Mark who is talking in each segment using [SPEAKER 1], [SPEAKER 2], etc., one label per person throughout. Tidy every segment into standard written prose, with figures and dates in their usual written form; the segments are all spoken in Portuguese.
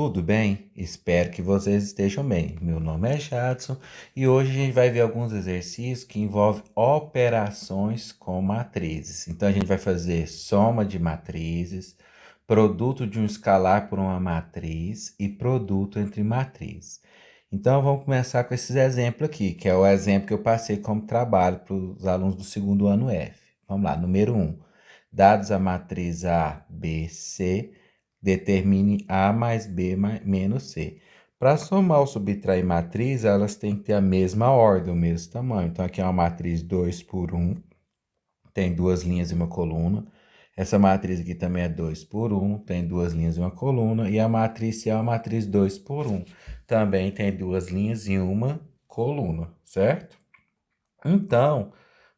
[SPEAKER 1] tudo bem? Espero que vocês estejam bem. Meu nome é Jadson e hoje a gente vai ver alguns exercícios que envolvem operações com matrizes. Então a gente vai fazer soma de matrizes, produto de um escalar por uma matriz e produto entre matrizes. Então vamos começar com esses exemplos aqui, que é o exemplo que eu passei como trabalho para os alunos do segundo ano F. Vamos lá, número 1. Dados a matriz A, B, C, determine A mais B menos C. Para somar ou subtrair matriz, elas têm que ter a mesma ordem, o mesmo tamanho. Então, aqui é uma matriz 2 por 1, tem duas linhas e uma coluna. Essa matriz aqui também é 2 por 1, tem duas linhas e uma coluna. E a matriz C é uma matriz 2 por 1, também tem duas linhas e uma coluna, certo? Então,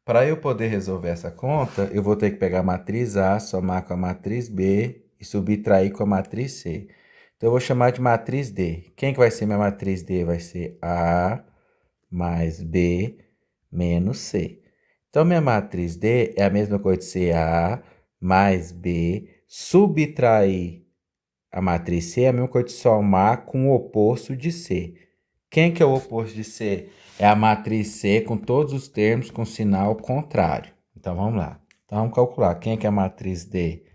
[SPEAKER 1] para eu poder resolver essa conta, eu vou ter que pegar a matriz A, somar com a matriz B e subtrair com a matriz C. Então, eu vou chamar de matriz D. Quem que vai ser minha matriz D? Vai ser A mais B menos C. Então, minha matriz D é a mesma coisa de ser A mais B, subtrair a matriz C é a mesma coisa de somar com o oposto de C. Quem que é o oposto de C? É a matriz C com todos os termos com sinal contrário. Então, vamos lá. Então, vamos calcular. Quem que é a matriz D?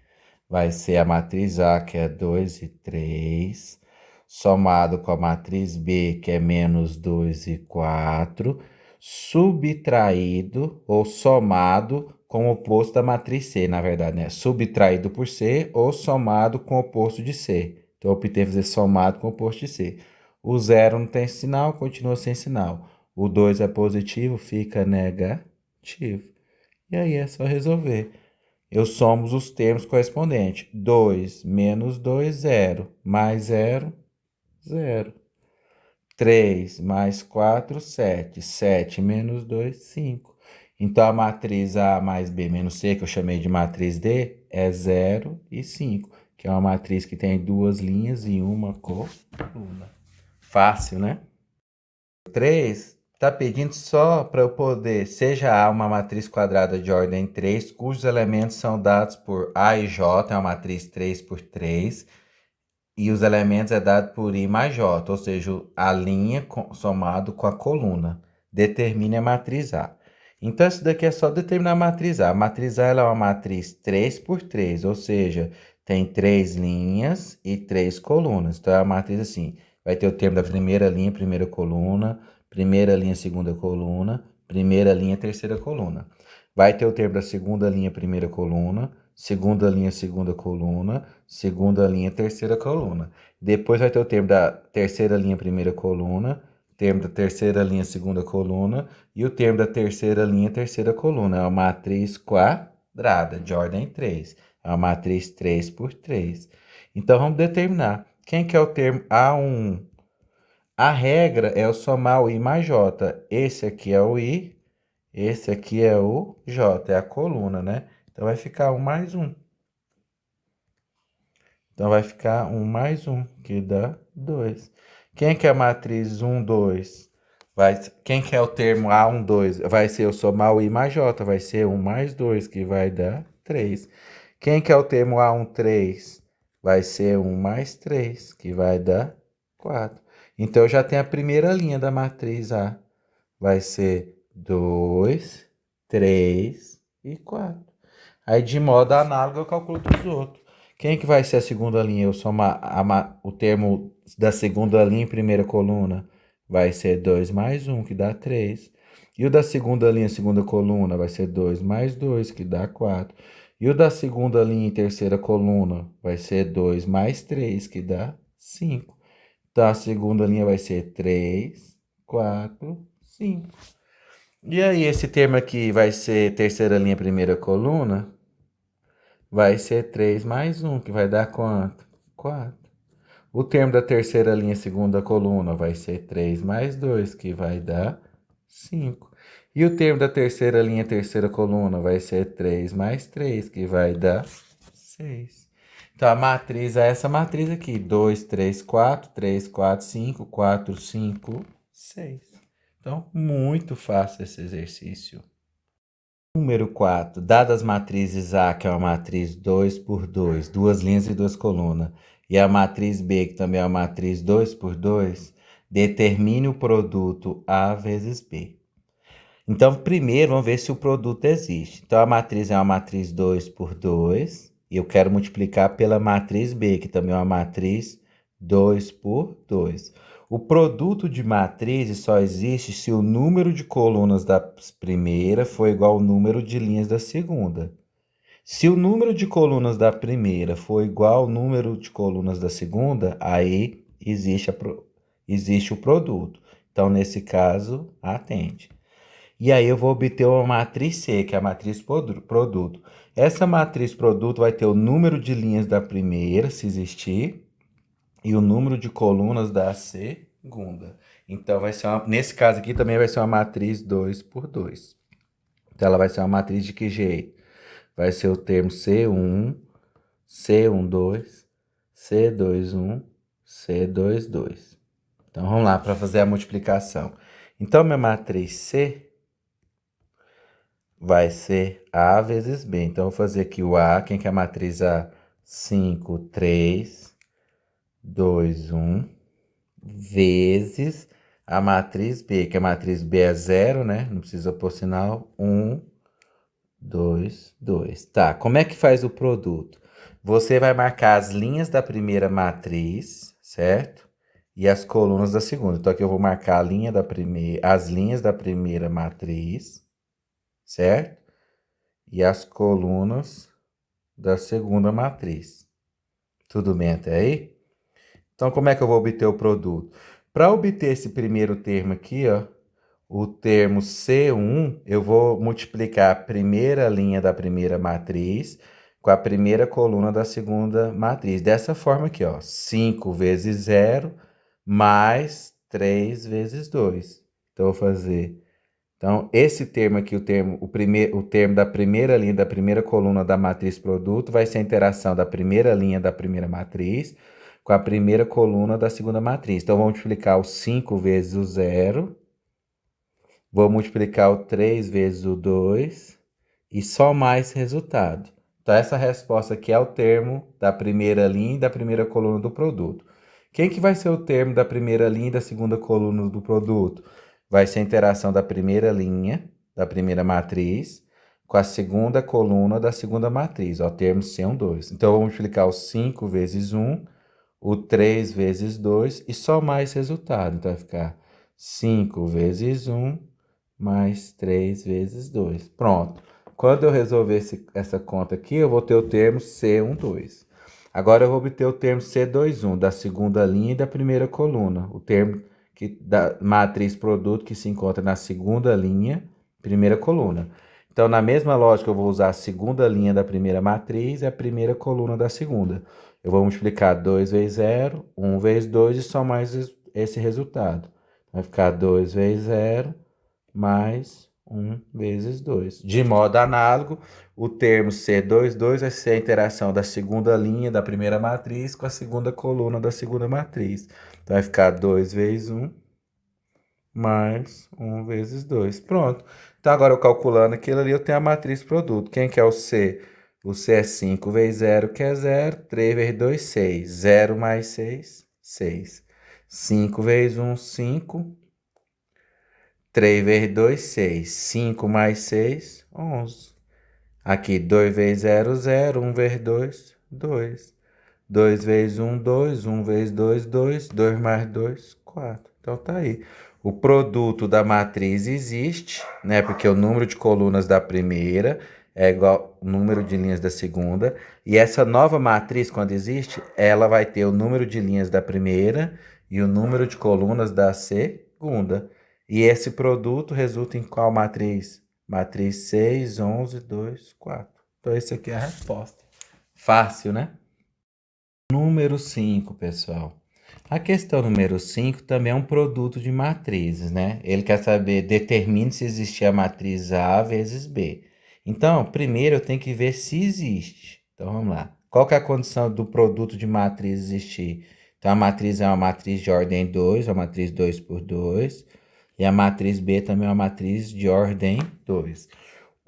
[SPEAKER 1] Vai ser a matriz A, que é 2 e 3, somado com a matriz B, que é menos 2 e 4, subtraído ou somado com o oposto da matriz C, na verdade, né? Subtraído por C ou somado com o oposto de C. Então, eu optei fazer somado com o oposto de C. O 0 não tem sinal, continua sem sinal. O 2 é positivo, fica negativo. E aí é só resolver. Eu somo os termos correspondentes. 2 menos 2, 0. Mais 0, 0. 3 mais 4, 7. 7 menos 2, 5. Então, a matriz A mais B menos C, que eu chamei de matriz D, é 0 e 5, que é uma matriz que tem duas linhas e uma coluna. Fácil, né? 3 está pedindo só para eu poder, seja A uma matriz quadrada de ordem 3, cujos elementos são dados por A e J, é uma matriz 3 por 3, e os elementos é dado por I mais J, ou seja, a linha somado com a coluna. Determine a matriz A. Então, isso daqui é só determinar a matriz A. A matriz A ela é uma matriz 3 por 3, ou seja, tem 3 linhas e 3 colunas. Então, é uma matriz assim, vai ter o termo da primeira linha, primeira coluna, primeira linha, segunda coluna, primeira linha, terceira coluna. Vai ter o termo da segunda linha, primeira coluna, segunda linha, segunda coluna, segunda linha, terceira coluna. Depois vai ter o termo da terceira linha, primeira coluna, termo da terceira linha, segunda coluna e o termo da terceira linha, terceira coluna. É uma matriz quadrada de ordem 3. É uma matriz 3 por 3. Então, vamos determinar. Quem que é o termo A1? A regra é eu somar o I mais J. Esse aqui é o I, esse aqui é o J, é a coluna, né? Então, vai ficar 1 mais 1. Então, vai ficar 1 mais 1, que dá 2. Quem que é a matriz 1, 2? Quem que é o termo A1, 2? Vai ser eu somar o I mais J, vai ser 1 mais 2, que vai dar 3. Quem que é o termo A1, 3? Vai ser 1 mais 3, que vai dar 4. Então, eu já tenho a primeira linha da matriz A. Vai ser 2, 3 e 4. Aí, de modo análogo, eu calculo dos outros. Quem que vai ser a segunda linha? Eu somar o termo da segunda linha em primeira coluna. Vai ser 2 mais 1, que dá 3. E o da segunda linha, segunda coluna, vai ser 2 mais 2, que dá 4. E o da segunda linha em terceira coluna vai ser 2 mais 3, que dá 5. Então, a segunda linha vai ser 3, 4, 5. E aí, esse termo aqui vai ser terceira linha, primeira coluna? Vai ser 3 mais 1, que vai dar quanto? 4. O termo da terceira linha, segunda coluna, vai ser 3 mais 2, que vai dar 5. E o termo da terceira linha, terceira coluna, vai ser 3 mais 3, que vai dar 6. Então, a matriz é essa matriz aqui. 2, 3, 4, 3, 4, 5, 4, 5, 6. Então, muito fácil esse exercício. Número 4. Dadas as matrizes A, que é uma matriz 2 por 2, duas linhas e duas colunas, e a matriz B, que também é uma matriz 2 por 2, determine o produto A vezes B. Então, primeiro, vamos ver se o produto existe. Então, a matriz é uma matriz 2 por 2, e eu quero multiplicar pela matriz B, que também é uma matriz 2 por 2. O produto de matrizes só existe se o número de colunas da primeira for igual ao número de linhas da segunda. Se o número de colunas da primeira for igual ao número de colunas da segunda, aí existe o produto. Então, nesse caso, atende. E aí eu vou obter uma matriz C, que é a matriz produto. Essa matriz produto vai ter o número de linhas da primeira, se existir, e o número de colunas da segunda. Então, nesse caso aqui também vai ser uma matriz 2 por 2. Então, ela vai ser uma matriz de que jeito? Vai ser o termo C1, C12, C21, C22. Então, vamos lá para fazer a multiplicação. Então, minha matriz C vai ser A vezes B. Então, eu vou fazer aqui o A, quem que é a matriz A? 5, 3, 2, 1, vezes a matriz B, que a matriz B é 0, né? Não precisa pôr sinal. 1, 2, 2. Tá, como é que faz o produto? Você vai marcar as linhas da primeira matriz, certo? E as colunas da segunda. Então, aqui eu vou marcar as linhas da primeira matriz, certo? E as colunas da segunda matriz. Tudo bem até aí? Então, como é que eu vou obter o produto? Para obter esse primeiro termo aqui, ó, o termo C1, eu vou multiplicar a primeira linha da primeira matriz com a primeira coluna da segunda matriz. Dessa forma aqui, ó, 5 vezes 0 mais 3 vezes 2. Então, eu vou fazer. Então, esse termo aqui, o termo da primeira linha da primeira coluna da matriz produto vai ser a interação da primeira linha da primeira matriz com a primeira coluna da segunda matriz. Então, vamos multiplicar o 5 vezes o 0, vou multiplicar o 3 vezes o 2 e só mais resultado. Então, essa resposta aqui é o termo da primeira linha e da primeira coluna do produto. Quem que vai ser o termo da primeira linha e da segunda coluna do produto? Vai ser a interação da primeira linha, da primeira matriz, com a segunda coluna da segunda matriz, ó, o termo C1, 2. Então, eu vou multiplicar o 5 vezes 1, o 3 vezes 2 e só mais resultado. Então, vai ficar 5 vezes 1 mais 3 vezes 2. Pronto. Quando eu resolver essa conta aqui, eu vou ter o termo C12. Agora eu vou obter o termo C21 da segunda linha e da primeira coluna. O termo da matriz produto que se encontra na segunda linha, primeira coluna. Então, na mesma lógica, eu vou usar a segunda linha da primeira matriz e a primeira coluna da segunda. Eu vou multiplicar 2 vezes 0, 1 vezes 2 e só mais esse resultado. Vai ficar 2 vezes 0 mais 1 vezes 2. De modo análogo, o termo C22 vai ser a interação da segunda linha da primeira matriz com a segunda coluna da segunda matriz. Então, vai ficar 2 vezes 1 mais 1 vezes 2. Pronto. Então, agora eu calculando aquilo ali, eu tenho a matriz produto. Quem que é o C? O C é 5 vezes 0, que é 0. 3 vezes 2, 6. 0 mais 6, 6. 5 vezes 1, 5. 3 vezes 2, 6. 5 mais 6, 11. Aqui, 2 vezes 0, 0. 1 vezes 2, 2. 2 vezes 1, 2. 1 vezes 2, 2. 2 mais 2, 4. Então, tá aí. O produto da matriz existe, né? Porque o número de colunas da primeira é igual ao número de linhas da segunda. E essa nova matriz, quando existe, ela vai ter o número de linhas da primeira e o número de colunas da segunda. E esse produto resulta em qual matriz? Matriz 6, 11, 2, 4. Então, essa aqui é a resposta. Fácil, né? Número 5, pessoal. A questão número 5 também é um produto de matrizes, né? Ele quer saber, determine se existe a matriz A vezes B. Então, primeiro eu tenho que ver se existe. Então, vamos lá. Qual que é a condição do produto de matriz existir? Então, a matriz é uma matriz de ordem 2, uma matriz 2 por 2. E a matriz B também é uma matriz de ordem 2.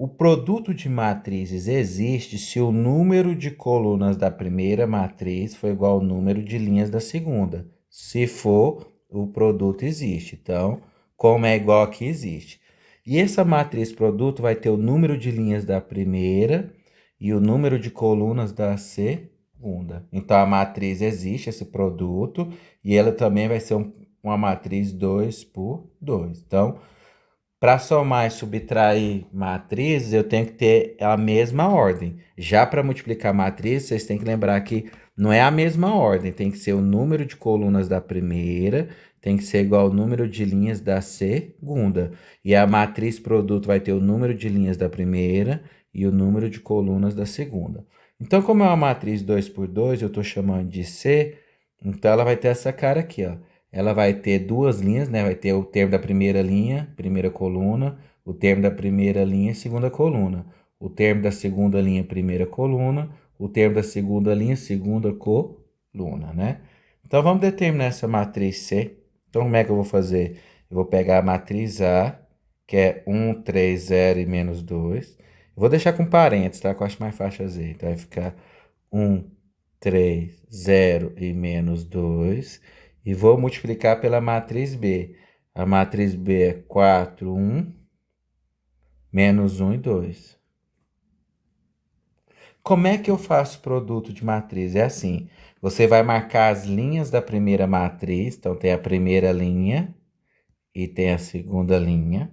[SPEAKER 1] O produto de matrizes existe se o número de colunas da primeira matriz for igual ao número de linhas da segunda. Se for, o produto existe. Então, como é igual aqui, existe. E essa matriz produto vai ter o número de linhas da primeira e o número de colunas da segunda. Então, a matriz existe, esse produto, e ela também vai ser uma matriz 2 por 2. Então, para somar e subtrair matrizes, eu tenho que ter a mesma ordem. Já para multiplicar matrizes, vocês têm que lembrar que não é a mesma ordem. Tem que ser o número de colunas da primeira, tem que ser igual ao número de linhas da segunda. E a matriz produto vai ter o número de linhas da primeira e o número de colunas da segunda. Então, como é uma matriz 2 por 2, eu estou chamando de C, então ela vai ter essa cara aqui, ó. Ela vai ter duas linhas, né? Vai ter o termo da primeira linha, primeira coluna, o termo da primeira linha, segunda coluna, o termo da segunda linha, primeira coluna, o termo da segunda linha, segunda coluna, né? Então vamos determinar essa matriz C. Então como é que eu vou fazer? Eu vou pegar a matriz A, que é 1, 3, 0 e menos 2. Eu vou deixar com parênteses, tá? Que eu acho mais fácil fazer. Então vai ficar 1, 3, 0 e menos 2. E vou multiplicar pela matriz B. A matriz B é 4, 1, menos 1 e 2. Como é que eu faço produto de matriz? É assim, você vai marcar as linhas da primeira matriz. Então, tem a primeira linha e tem a segunda linha.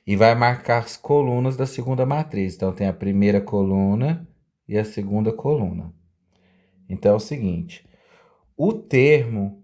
[SPEAKER 1] E vai marcar as colunas da segunda matriz. Então, tem a primeira coluna e a segunda coluna. Então, é o seguinte, o termo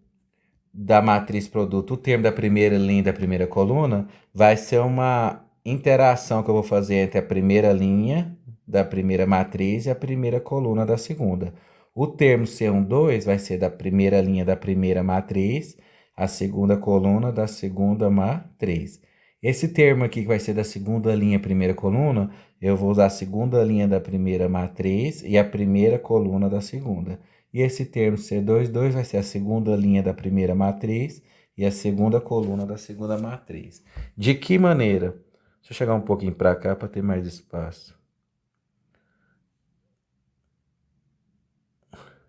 [SPEAKER 1] da matriz produto, o termo da primeira linha e da primeira coluna, vai ser uma interação que eu vou fazer entre a primeira linha da primeira matriz e a primeira coluna da segunda. O termo C12 vai ser da primeira linha da primeira matriz, a segunda coluna da segunda matriz. Esse termo aqui que vai ser da segunda linha, primeira coluna, eu vou usar a segunda linha da primeira matriz e a primeira coluna da segunda. E esse termo C22 vai ser a segunda linha da primeira matriz e a segunda coluna da segunda matriz. De que maneira? Deixa eu chegar um pouquinho para cá para ter mais espaço.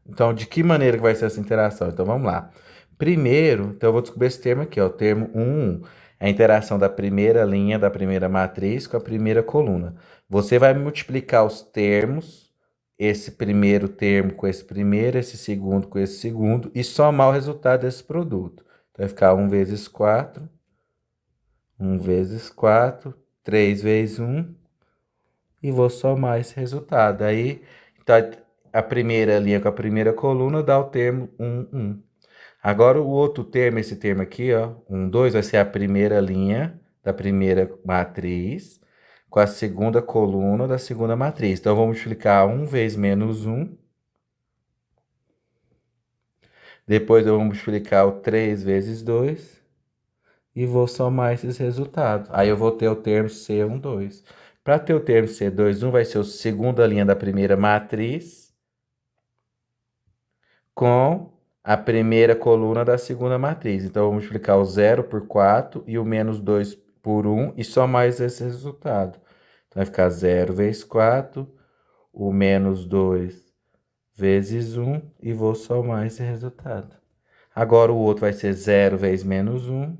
[SPEAKER 1] Então, de que maneira que vai ser essa interação? Então, vamos lá. Primeiro, então eu vou descobrir esse termo aqui, ó, o termo 1, é a interação da primeira linha da primeira matriz com a primeira coluna. Você vai multiplicar os termos, esse primeiro termo com esse primeiro, esse segundo com esse segundo, e somar o resultado desse produto. Então, vai ficar 1 vezes 4, 1 vezes 4, 3 vezes 1, e vou somar esse resultado. Aí, então, a primeira linha com a primeira coluna dá o termo 1, 1. Agora, o outro termo, esse termo aqui, ó, 1, 2, vai ser a primeira linha da primeira matriz com a segunda coluna da segunda matriz. Então, vamos multiplicar 1 vezes menos 1. Depois, eu vou multiplicar o 3 vezes 2. E vou somar esses resultados. Aí, eu vou ter o termo C12. Para ter o termo C21, vai ser a segunda linha da primeira matriz com a primeira coluna da segunda matriz. Então, eu vou multiplicar o 0 por 4 e o menos 2 por 1 e somar esse resultado. Então, vai ficar 0 vezes 4, o menos 2 vezes 1 e vou somar esse resultado. Agora, o outro vai ser 0 vezes menos 1,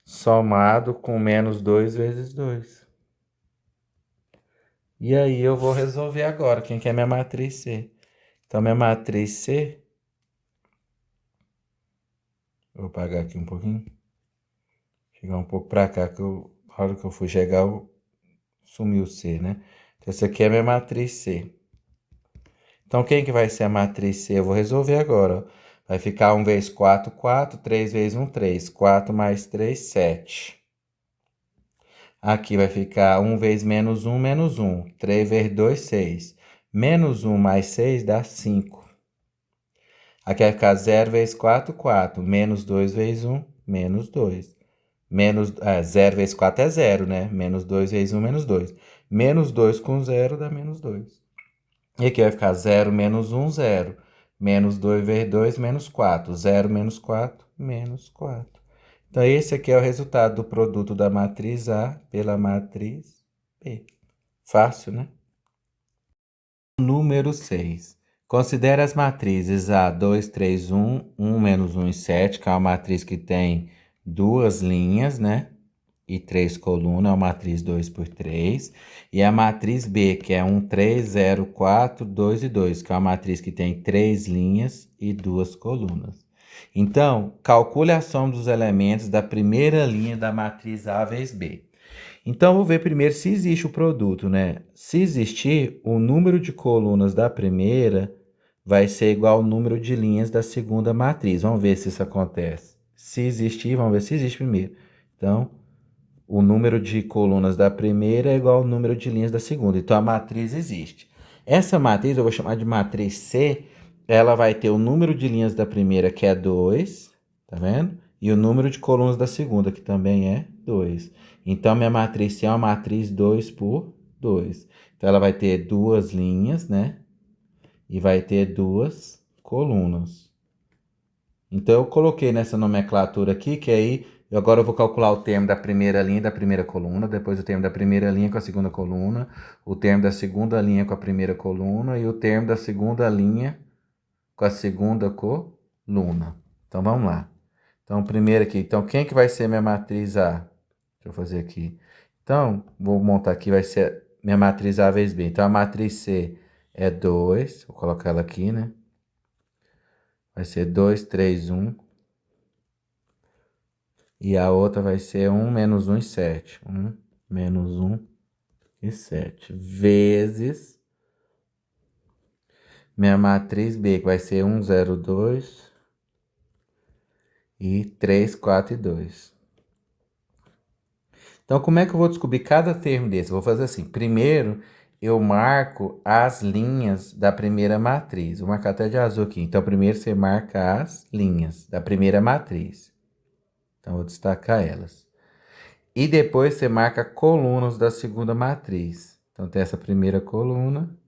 [SPEAKER 1] somado com menos 2 vezes 2. E aí, eu vou resolver agora quem que é minha matriz C. Então, minha matriz C, vou apagar aqui um pouquinho. Chegar um pouco para cá, que a hora que eu fui chegar, sumiu o C, né? Então, essa aqui é a minha matriz C. Então, quem que vai ser a matriz C? Eu vou resolver agora, ó. Vai ficar 1 vezes 4, 4. 3 vezes 1, 3. 4 mais 3, 7. Aqui vai ficar 1 vezes menos 1, menos 1. 3 vezes 2, 6. Menos 1 mais 6 dá 5. Aqui vai ficar 0 vezes 4, 4. Menos 2 vezes 1, menos 2. 0 vezes 4 é 0, né? Menos 2 vezes 1, menos 2. Menos 2 com 0 dá menos 2. E aqui vai ficar 0 menos 1, 0. Menos 2 vezes 2, menos 4. 0 menos 4, menos 4. Então, esse aqui é o resultado do produto da matriz A pela matriz B. Fácil, né? Número 6. Considere as matrizes A, 2, 3, 1, 1, menos 1 e 7, que é uma matriz que tem duas linhas, né? E três colunas, é uma matriz 2 por 3. E a matriz B, que é 1, 3, 0, 4, 2 e 2, que é uma matriz que tem três linhas e duas colunas. Então, calcule a soma dos elementos da primeira linha da matriz A vezes B. Então, vou ver primeiro se existe o produto, né? Se existir, o número de colunas da primeira vai ser igual ao número de linhas da segunda matriz. Vamos ver se isso acontece. Se existir, vamos ver se existe primeiro. Então, o número de colunas da primeira é igual ao número de linhas da segunda. Então, a matriz existe. Essa matriz, eu vou chamar de matriz C, ela vai ter o número de linhas da primeira, que é 2, tá vendo? E o número de colunas da segunda, que também é 2. Então, minha matriz C é uma matriz 2 por 2. Então, ela vai ter duas linhas, né? E vai ter duas colunas. Então, eu coloquei nessa nomenclatura aqui, que aí, agora eu vou calcular o termo da primeira linha e da primeira coluna, depois o termo da primeira linha com a segunda coluna, o termo da segunda linha com a primeira coluna e o termo da segunda linha com a segunda coluna. Então, vamos lá. Então, primeiro aqui. Então, quem que vai ser minha matriz A? Deixa eu fazer aqui. Então, vou montar aqui, vai ser minha matriz A vezes B. Então, a matriz C é 2, vou colocar ela aqui, né? Vai ser 2, 3, 1. E a outra vai ser 1 menos 1 e 7. 1 menos 1 e 7. Vezes minha matriz B, que vai ser 1, 0, 2 e 3, 4 e 2. Então, como é que eu vou descobrir cada termo desse? Eu vou fazer assim. Primeiro, eu marco as linhas da primeira matriz. Vou marcar até de azul aqui. Então, primeiro você marca as linhas da primeira matriz. Então, vou destacar elas. E depois você marca colunas da segunda matriz. Então, tem essa primeira coluna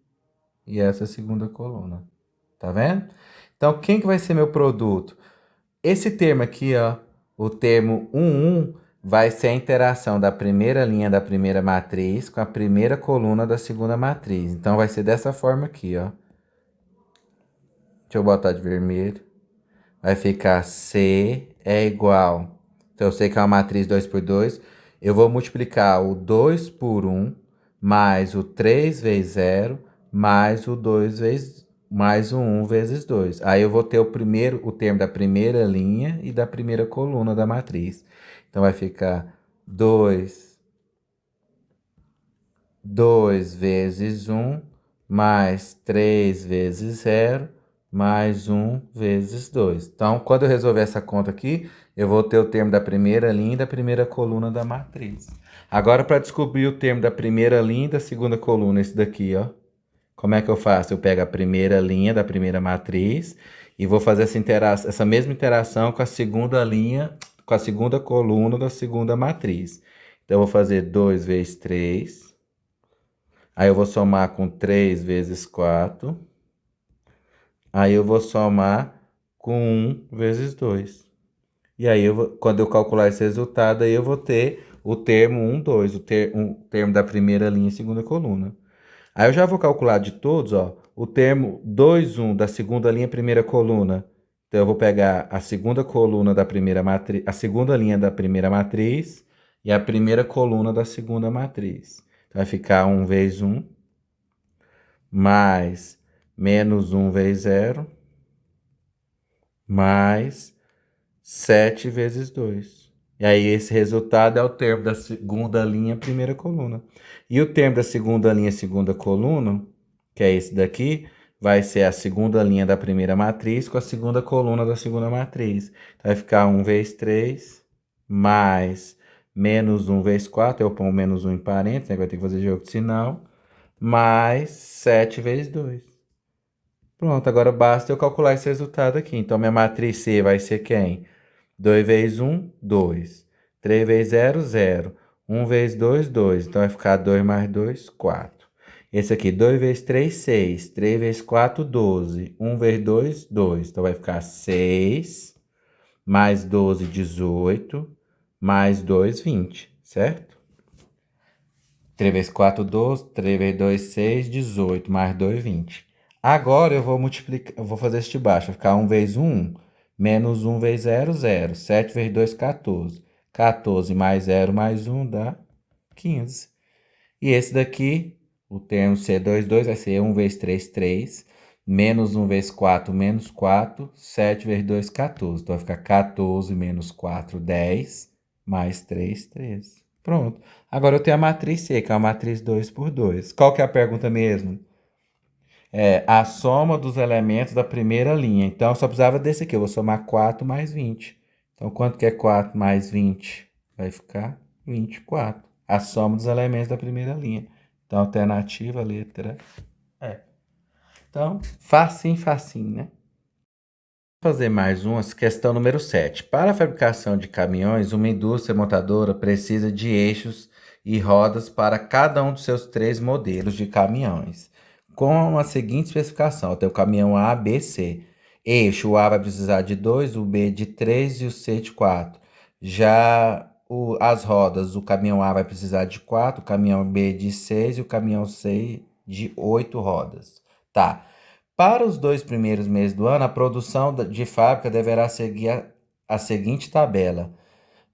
[SPEAKER 1] e essa segunda coluna. Tá vendo? Então, quem que vai ser meu produto? Esse termo aqui, ó, o termo 1, 1, vai ser a interação da primeira linha da primeira matriz com a primeira coluna da segunda matriz. Então, vai ser dessa forma aqui, ó. Deixa eu botar de vermelho. Vai ficar C é igual. Então, eu sei que é uma matriz 2 por 2. Eu vou multiplicar o 2 por 1 mais o 3 vezes 0 mais o 2 vezes mais o 1 vezes 2. Aí eu vou ter o termo da primeira linha e da primeira coluna da matriz. Então, vai ficar 2 vezes 1 mais 3 vezes 0 mais 1 vezes 2. Então, quando eu resolver essa conta aqui, eu vou ter o termo da primeira linha e da primeira coluna da matriz. Agora, para descobrir o termo da primeira linha e da segunda coluna, esse daqui, ó. Como é que eu faço? Eu pego a primeira linha da primeira matriz e vou fazer essa mesma interação com a segunda linha, com a segunda coluna da segunda matriz. Então, eu vou fazer 2 vezes 3. Aí eu vou somar com 3 vezes 4. Aí eu vou somar com 1 vezes 2. E aí, quando eu calcular esse resultado, aí eu vou ter o termo 1, 2, o termo da primeira linha e segunda coluna. Aí eu já vou calcular de todos, ó, o termo 2, 1 da segunda linha, primeira coluna. Então, eu vou pegar a segunda coluna da primeira matriz, a segunda linha da primeira matriz e a primeira coluna da segunda matriz. Então, vai ficar 1 vezes 1 mais menos 1 vezes 0 mais 7 vezes 2. E aí, esse resultado é o termo da segunda linha, primeira coluna. E o termo da segunda linha, segunda coluna, que é esse daqui, vai ser a segunda linha da primeira matriz com a segunda coluna da segunda matriz. Então, vai ficar 1 vezes 3 mais menos 1 vezes 4. Eu ponho menos 1 em parênteses, né? Vai ter que fazer jogo de sinal. Mais 7 vezes 2. Pronto, agora basta eu calcular esse resultado aqui. Então, minha matriz C vai ser quem? 2 vezes 1, 2. 3 vezes 0, 0. 1 vezes 2, 2. Então, vai ficar 2 mais 2, 4. Esse aqui, 2 vezes 3, 6. 3 vezes 4, 12. 1 vezes 2, 2. Então, vai ficar 6 mais 12, 18. mais 2, 20, certo? 3 vezes 4, 12, 3 vezes 2, 6, 18, mais 2, 20. Agora eu vou multiplicar, eu vou fazer este de baixo, vai ficar 1 vezes 1, menos 1 vezes 0, 0. 7 vezes 2, 14. 14 mais 0 mais 1 dá 15. E esse daqui, o termo C2, 2 vai ser 1 vezes 3, 3, menos 1 vezes 4, menos 4, 7 vezes 2, 14. Então vai ficar 14 menos 4, 10, mais 3, 13. Pronto. Agora eu tenho a matriz C, que é a matriz 2 por 2. Qual que é a pergunta mesmo? É a soma dos elementos da primeira linha. Então, eu só precisava desse aqui. Eu vou somar 4 mais 20. Então, quanto que é 4 mais 20? Vai ficar 24. A soma dos elementos da primeira linha. Então, alternativa, letra E. Então, facinho, facinho, né? Vou fazer mais uma, questão número 7. Para a fabricação de caminhões, uma indústria montadora precisa de eixos e rodas para cada um dos seus 3 modelos de caminhões, com a seguinte especificação: tem o caminhão A, B, C. Eixo, o A vai precisar de 2, o B de 3 e o C de 4. Já as rodas, o caminhão A vai precisar de 4, o caminhão B de 6 e o caminhão C de 8 rodas. Tá. Para os 2 primeiros meses do ano, a produção de fábrica deverá seguir a seguinte tabela: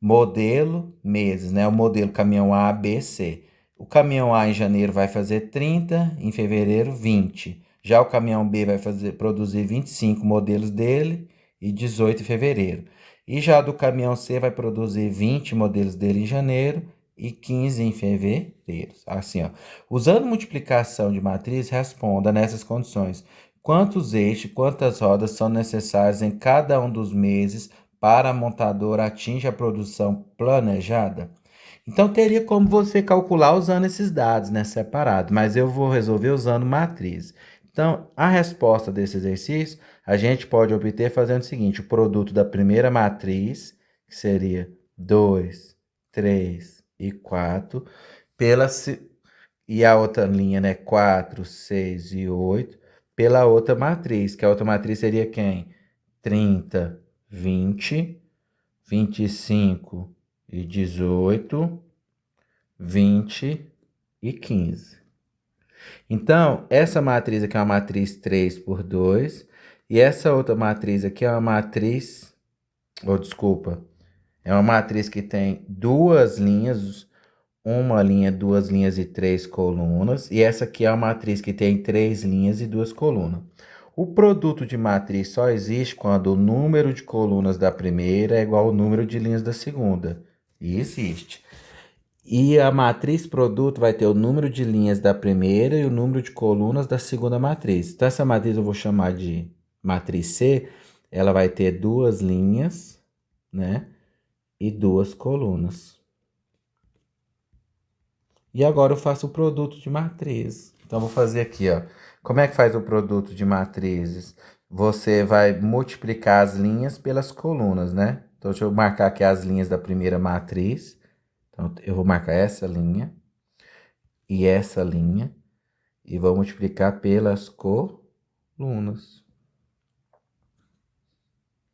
[SPEAKER 1] modelo, meses, né? O modelo caminhão A, B, C. O caminhão A em janeiro vai fazer 30, em fevereiro 20. Já o caminhão B vai produzir 25 modelos dele e 18 em fevereiro. E já do caminhão C vai produzir 20 modelos dele em janeiro e 15 em fevereiro. Assim, ó. Usando multiplicação de matriz, responda nessas condições: quantos eixos, quantas rodas são necessários em cada um dos meses para a montadora atingir a produção planejada? Então, teria como você calcular usando esses dados, né, separado, mas eu vou resolver usando matriz. Então, a resposta desse exercício, a gente pode obter fazendo o seguinte: o produto da primeira matriz, que seria 2, 3 e 4, pela, e a outra linha, né, 4, 6 e 8, pela outra matriz, que a outra matriz seria quem? 30, 20, 25 e 18, 20 e 15. Então, essa matriz aqui é uma matriz 3 por 2, e essa outra matriz aqui é uma matriz, ou desculpa, é uma matriz que tem duas linhas, uma linha, duas linhas e 3 colunas, e essa aqui é uma matriz que tem 3 linhas e 2 colunas. O produto de matriz só existe quando o número de colunas da primeira é igual ao número de linhas da segunda. E existe. E a matriz produto vai ter o número de linhas da primeira e o número de colunas da segunda matriz. Então, essa matriz eu vou chamar de matriz C. Ela vai ter duas linhas, né? E duas colunas. E agora eu faço o produto de matriz. Então, vou fazer aqui, ó. Como é que faz o produto de matrizes? Você vai multiplicar as linhas pelas colunas, né? Então, deixa eu marcar aqui as linhas da primeira matriz. Então, eu vou marcar essa linha e essa linha e vou multiplicar pelas colunas.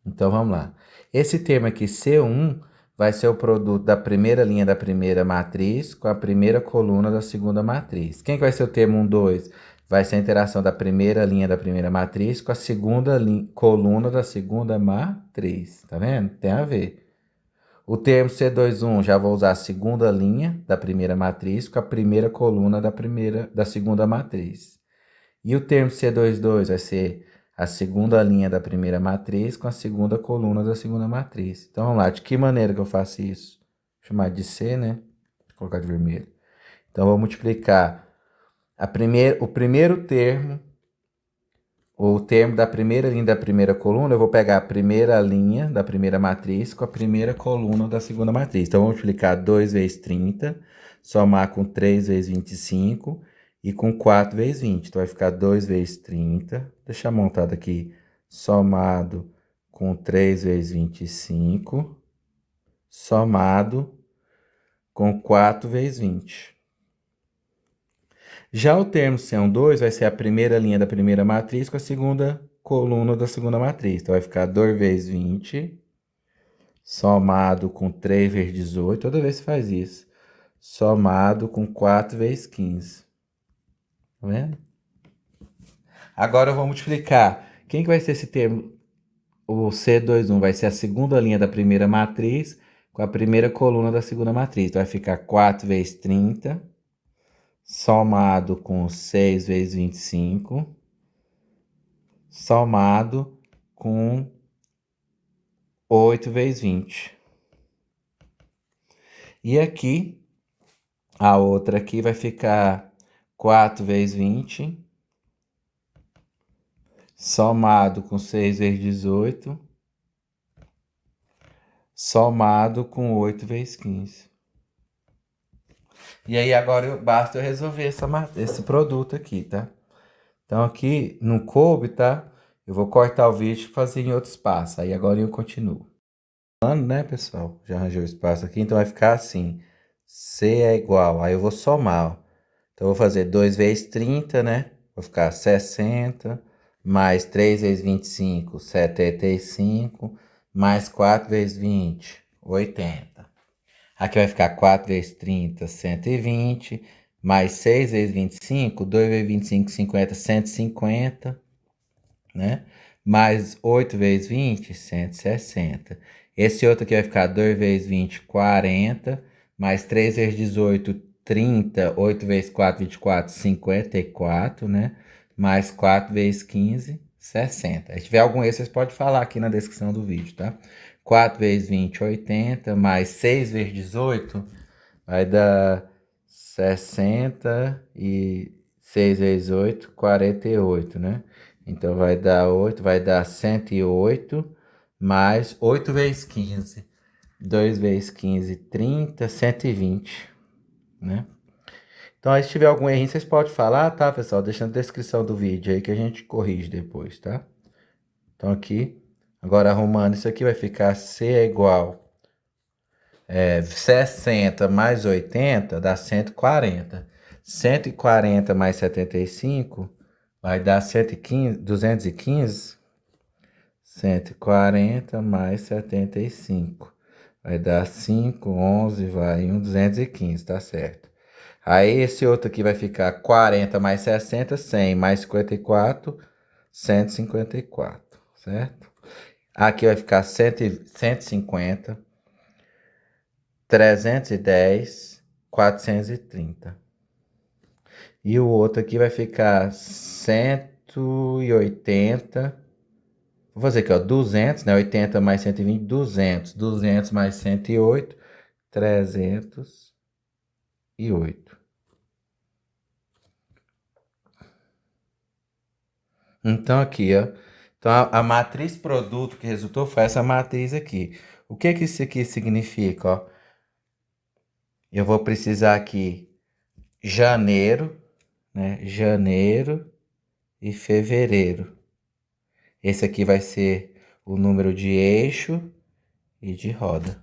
[SPEAKER 1] Então, vamos lá. Esse termo aqui, C1, vai ser o produto da primeira linha da primeira matriz com a primeira coluna da segunda matriz. Quem que vai ser o termo 1, 2? Vai ser a interação da primeira linha da primeira matriz com a segunda coluna da segunda matriz. Tá vendo? Tem a ver. O termo C21, já vou usar a segunda linha da primeira matriz com a primeira coluna da segunda matriz. E o termo C22 vai ser a segunda linha da primeira matriz com a segunda coluna da segunda matriz. Então, vamos lá. De que maneira que eu faço isso? Vou chamar de C, né? Vou colocar de vermelho. Então, vou multiplicar o primeiro termo, o termo da primeira linha da primeira coluna. Eu vou pegar a primeira linha da primeira matriz com a primeira coluna da segunda matriz. Então, vou multiplicar 2 vezes 30, somar com 3 vezes 25 e com 4 vezes 20. Então, vai ficar 2 vezes 30. Deixa montado aqui, somado com 3 vezes 25, somado com 4 vezes 20. Já o termo C12 vai ser a primeira linha da primeira matriz com a segunda coluna da segunda matriz. Então, vai ficar 2 vezes 20 somado com 3 vezes 18, toda vez que faz isso, somado com 4 vezes 15. Tá vendo? Agora eu vou multiplicar. Quem que vai ser esse termo? O C21 vai ser a segunda linha da primeira matriz com a primeira coluna da segunda matriz. Então vai ficar 4 vezes 30, somado com 6 vezes 25, somado com 8 vezes 20. E aqui, a outra aqui vai ficar 4 vezes 20, somado com 6 vezes 18, somado com 8 vezes 15. E aí agora basta eu resolver esse produto aqui, tá? Então aqui não coube, tá? Eu vou cortar o vídeo e fazer em outro espaço. Aí agora eu continuo. Né, pessoal? Já arranjei o espaço aqui, então vai ficar assim. C é igual, aí eu vou somar, ó. Então eu vou fazer 2 vezes 30, né? Vou ficar 60, mais 3 vezes 25, 75, mais 4 vezes 20, 80. Aqui vai ficar 4 vezes 30, 120, mais 6 vezes 25, 2 vezes 25, 50, 150, né? Mais 8 vezes 20, 160. Esse outro aqui vai ficar 2 vezes 20, 40, mais 3 vezes 18, 30, 8 vezes 4, 24, 54, né? Mais 4 vezes 15, 60. Se tiver algum erro, vocês podem falar aqui na descrição do vídeo, tá? 4 vezes 20, 80, mais 6 vezes 18, vai dar 60 e 6 vezes 8, 48, né? Então vai dar 8, vai dar 108, mais 8 vezes 15. 2 vezes 15, 30, 120, né? Então aí se tiver algum errinho, vocês podem falar, tá, pessoal? Deixa na descrição do vídeo aí que a gente corrige depois, tá? Então aqui, agora arrumando isso aqui, vai ficar C é igual 60 mais 80 dá 140. 140 mais 75 vai dar 115, 215. 140 mais 75 vai dar 5, 11, vai 1, 215, tá certo. Aí esse outro aqui vai ficar 40 mais 60, 100 mais 54, 154, certo? Aqui vai ficar 150, 310, 430. E o outro aqui vai ficar 180. Vou fazer aqui, ó, 200, né? 80 mais 120, 200. 200 mais 108, 308. Então aqui, ó. Então a matriz produto que resultou foi essa matriz aqui. O que que isso aqui significa, ó? Eu vou precisar aqui janeiro, né? Janeiro e fevereiro. Esse aqui vai ser o número de eixo e de roda.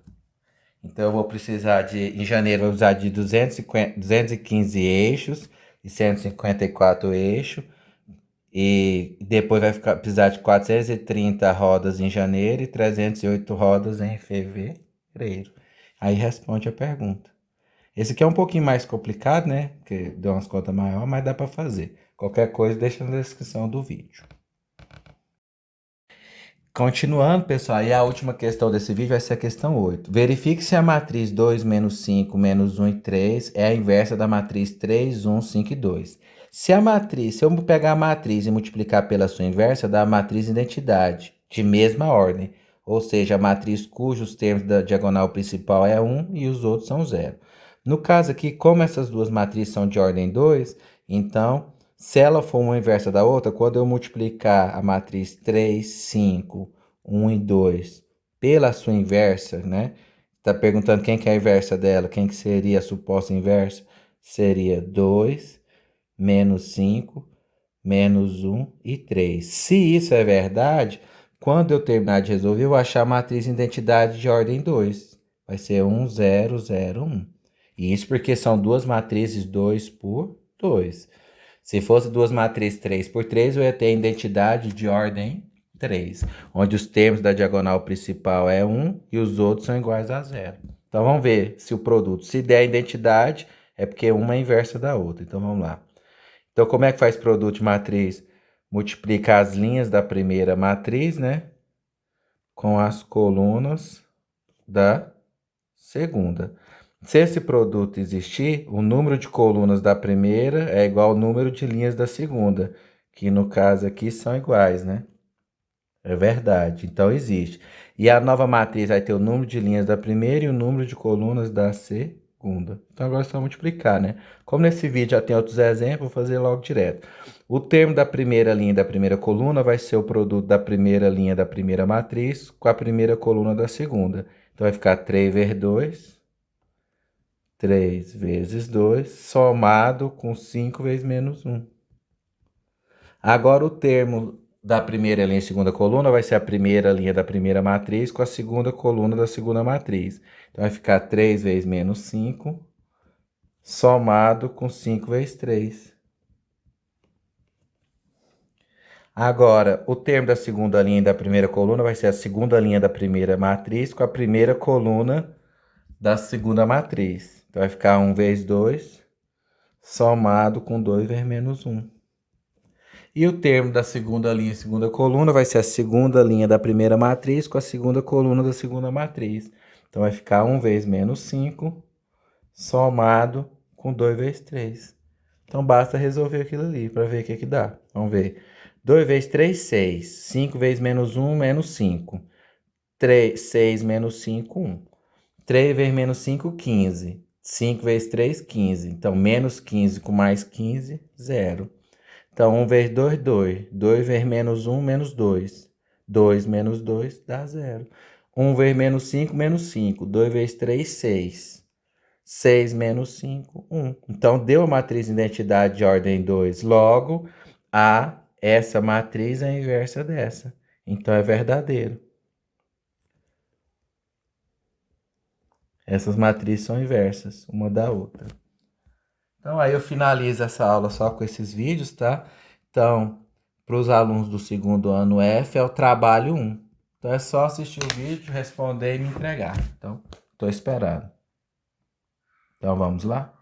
[SPEAKER 1] Então eu vou precisar em janeiro eu vou precisar de 215 eixos e 154 eixos. E depois vai precisar de 430 rodas em janeiro e 308 rodas em fevereiro. Aí responde a pergunta. Esse aqui é um pouquinho mais complicado, né? Porque deu umas contas maiores, mas dá para fazer. Qualquer coisa deixa na descrição do vídeo. Continuando, pessoal, e a última questão desse vídeo vai ser a questão 8. Verifique se a matriz 2, menos 5, menos 1 e 3 é a inversa da matriz 3, 1, 5 e 2. Se eu pegar a matriz e multiplicar pela sua inversa, dá a matriz identidade, de mesma ordem. Ou seja, a matriz cujos termos da diagonal principal é 1 e os outros são 0. No caso aqui, como essas duas matrizes são de ordem 2, então se ela for uma inversa da outra, quando eu multiplicar a matriz 3, 5, 1 e 2 pela sua inversa, né? Está perguntando quem que é a inversa dela, quem que seria a suposta inversa? Seria 2, menos 5, menos 1 e 3. Se isso é verdade, quando eu terminar de resolver, eu vou achar a matriz identidade de ordem 2. Vai ser 1, 0, 0, 1. E isso porque são duas matrizes 2 por 2. Se fosse duas matrizes 3 por 3, eu ia ter a identidade de ordem 3. Onde os termos da diagonal principal é 1 e os outros são iguais a 0. Então, vamos ver se o produto, se der a identidade, é porque uma é inversa da outra. Então, vamos lá. Então, como é que faz produto de matriz? Multiplica as linhas da primeira matriz, né? Com as colunas da segunda. Se esse produto existir, o número de colunas da primeira é igual ao número de linhas da segunda, que no caso aqui são iguais, né? É verdade, então existe. E a nova matriz vai ter o número de linhas da primeira e o número de colunas da segunda. Então agora é só multiplicar, né? Como nesse vídeo já tem outros exemplos, vou fazer logo direto. O termo da primeira linha da primeira coluna vai ser o produto da primeira linha da primeira matriz com a primeira coluna da segunda. Então vai ficar 3 vezes 2, 3 vezes 2, somado com 5 vezes menos 1. Agora o termo da primeira linha e segunda coluna vai ser a primeira linha da primeira matriz com a segunda coluna da segunda matriz. Então vai ficar 3 vezes menos 5, somado com 5 vezes 3. Agora, o termo da segunda linha e da primeira coluna vai ser a segunda linha da primeira matriz com a primeira coluna da segunda matriz. Então vai ficar 1 vezes 2, somado com 2 vezes menos 1. E o termo da segunda linha e segunda coluna vai ser a segunda linha da primeira matriz com a segunda coluna da segunda matriz. Então vai ficar 1 vezes menos 5, somado com 2 vezes 3. Então basta resolver aquilo ali para ver o que dá. Vamos ver. 2 vezes 3, 6. 5 vezes menos 1, menos 5. 6 menos 5, 1. 3 vezes menos 5, 15. 5 vezes 3, 15. Então, menos 15 com mais 15, 0. Então, 1 vezes 2, 2. 2 vezes menos 1, menos 2. 2 menos 2 dá 0. 1 vezes menos 5, menos 5. 2 vezes 3, 6. 6 menos 5, 1. Então, deu a matriz de identidade de ordem 2. Logo, essa matriz é a inversa dessa. Então, é verdadeiro. Essas matrizes são inversas, uma da outra. Então, aí eu finalizo essa aula só com esses vídeos, tá? Então, para os alunos do segundo ano F, é o trabalho 1. Então, é só assistir o vídeo, responder e me entregar. Então, estou esperando. Então, vamos lá?